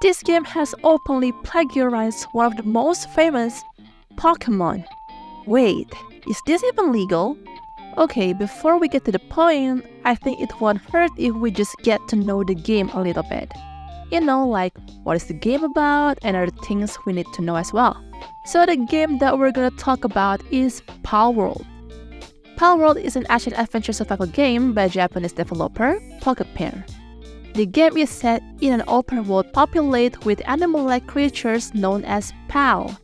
This game has openly plagiarized one of the most famous Pokemon. Wait, is this even legal? Okay, before we get to the point, I think it won't hurt if we just get to know the game a little bit. You know, like what is the game about and other things we need to know as well. So the game that we're gonna talk about is Palworld. Palworld is an action-adventure survival game by Japanese developer Pokepair. The game is set in an open world populated with animal-like creatures known as Pal.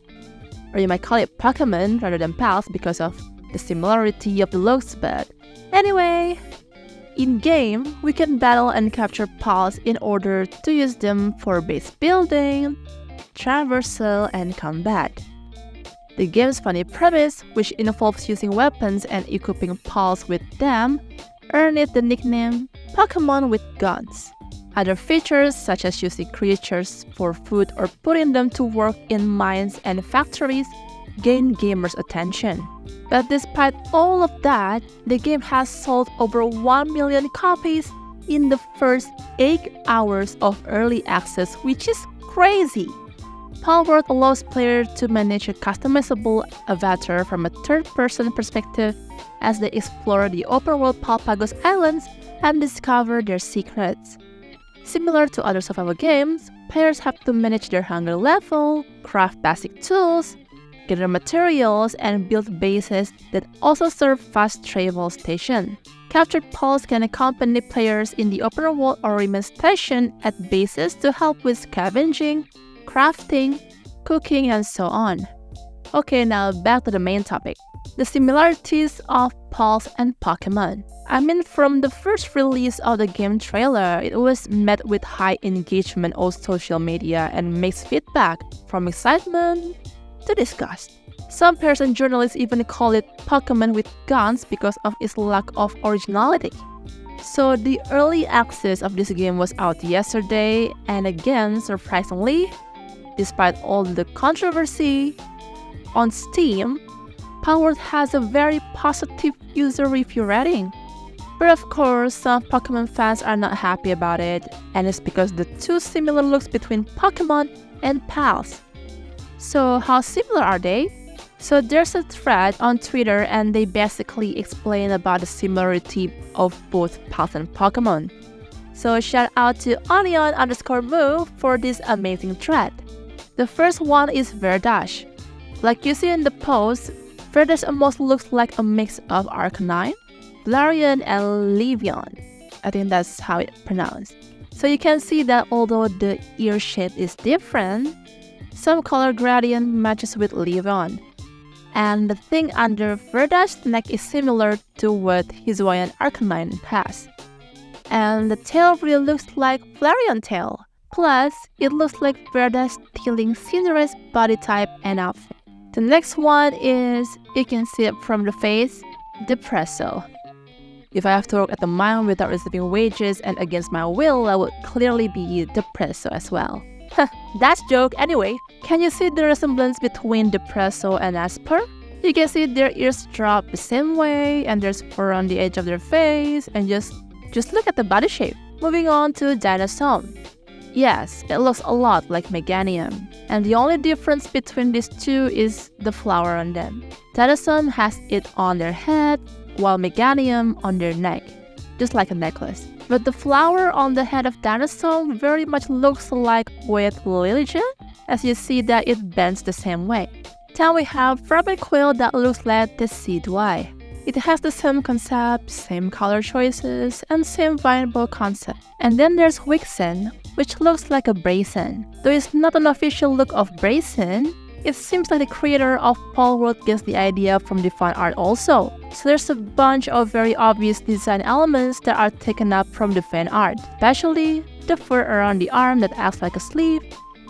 Or you might call it Pokemon rather than Pals because of the similarity of the looks, but anyway, in-game, we can battle and capture Pals in order to use them for base building, traversal, and combat. The game's funny premise, which involves using weapons and equipping Pals with them, earned it the nickname Pokemon with Guns. Other features, such as using creatures for food or putting them to work in mines and factories, gain gamers' attention. But despite all of that, the game has sold over 1 million copies in the first 8 hours of early access, which is crazy! Palworld allows players to manage a customizable avatar from a third-person perspective as they explore the open-world Palpagos Islands and discover their secrets. Similar to other survival games, players have to manage their hunger level, craft basic tools, gather materials, and build bases that also serve fast travel stations. Captured Pals can accompany players in the open world or remain stationed at bases to help with scavenging, crafting, cooking, and so on. Okay, now back to the main topic. The similarities of Pals and Pokemon. I mean, from the first release of the game trailer, it was met with high engagement on social media and mixed feedback, from excitement to disgust. Some players and journalists even call it Pokemon with Guns because of its lack of originality. So the early access of this game was out yesterday, and again, surprisingly, despite all the controversy, on Steam, Palworld has a very positive user review rating. But of course, some Pokemon fans are not happy about it, and it's because the two similar looks between Pokemon and Pals. So how similar are they? So there's a thread on Twitter and they basically explain about the similarity of both Pals and Pokemon. So shout out to onion_move for this amazing thread. The first one is Verdash. Like you see in the post, Verdash almost looks like a mix of Arcanine, Flareon, and Levion. I think that's how it's pronounced. So you can see that although the ear shape is different, some color gradient matches with Levion. And the thing under Verdash's neck is similar to what Hisuian Arcanine has. And the tail really looks like Flareon tail. Plus, it looks like Verdash stealing Cinderella's body type and outfit. The next one is, you can see it from the face, Depresso. If I have to work at the mine without receiving wages and against my will, I would clearly be Depresso as well. That's joke anyway. Can you see the resemblance between Depresso and Asper? You can see their ears drop the same way, and there's fur on the edge of their face, and just look at the body shape. Moving on to Dinosaur. Yes, it looks a lot like Meganium, and the only difference between these two is the flower on them. Dinosaur has it on their head, while Meganium on their neck, just like a necklace. But the flower on the head of Dinosaur very much looks like with Lilligant, as you see that it bends the same way. Then we have Frappiquail that looks like the Seadwy. It has the same concept, same color choices, and same viable concept. And then there's Wixen, which looks like a Braixen. Though it's not an official look of Braixen, it seems like the creator of Palworld gets the idea from the fan art also. So there's a bunch of very obvious design elements that are taken up from the fan art, especially the fur around the arm that acts like a sleeve,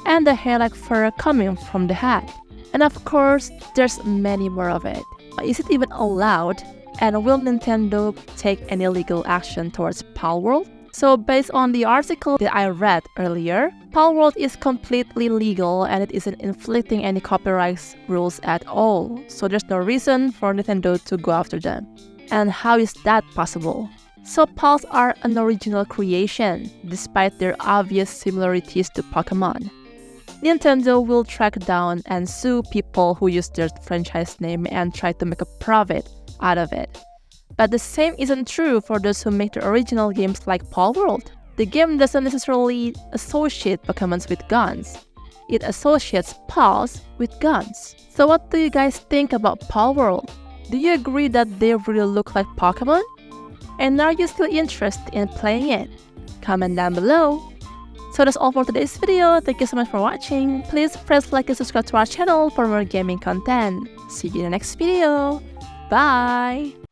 and the hair-like fur coming from the head. And of course, there's many more of it. Is it even allowed? And will Nintendo take any legal action towards Palworld? So based on the article that I read earlier, Palworld is completely legal and it isn't inflicting any copyright rules at all. So there's no reason for Nintendo to go after them. And how is that possible? So Pals are an original creation, despite their obvious similarities to Pokemon. Nintendo will track down and sue people who use their franchise name and try to make a profit out of it. But the same isn't true for those who make the original games like Palworld. The game doesn't necessarily associate Pokemons with guns. It associates Pals with guns. So what do you guys think about Palworld? Do you agree that they really look like Pokemon? And are you still interested in playing it? Comment down below. So that's all for today's video. Thank you so much for watching. Please press like and subscribe to our channel for more gaming content. See you in the next video. Bye!